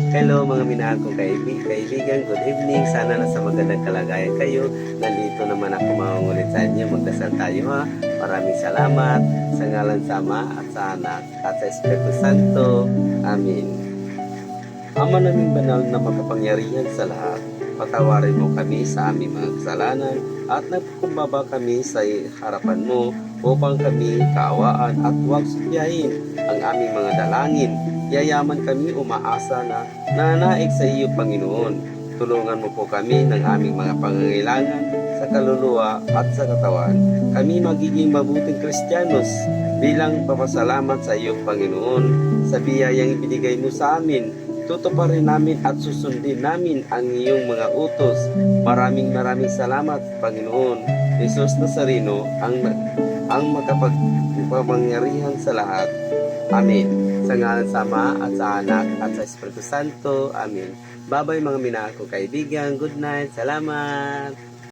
Hello mga minahal kong kaibigan, good evening. Sana nasa magandang kalagayan kayo. Nandito naman ako mangungulit sa inyo. Magdasal tayo ha. Maraming salamat sa ngalan sa Ama at sa Anak at sa Espiritu Santo. Amen. Ama naming banal na makapangyarihan sa lahat, patawarin mo kami sa aming mga kasalanan at nagkumbaba kami sa harapan mo upang kami kaawaan at huwag sudyahin ang aming mga dalangin. Yayaman kami umaasa na nanaig sa iyo, Panginoon. Tulungan mo po kami ng aming mga pangangailangan sa kaluluwa at sa katawan. Kami magiging mabuting Kristiyanos bilang papasalamat sa iyo, Panginoon, sa biyayang ibinigay mo sa amin. Tutuparin namin at susundin namin ang iyong mga utos. Maraming salamat, Panginoon. Jesus Nazareno, ang magkapangyarihan sa lahat. Amen. Sa ngalan sa Ama at sa Anak at sa Espiritu Santo. Amen. Bye-bye mga minahal kong kaibigan. Good night. Salamat.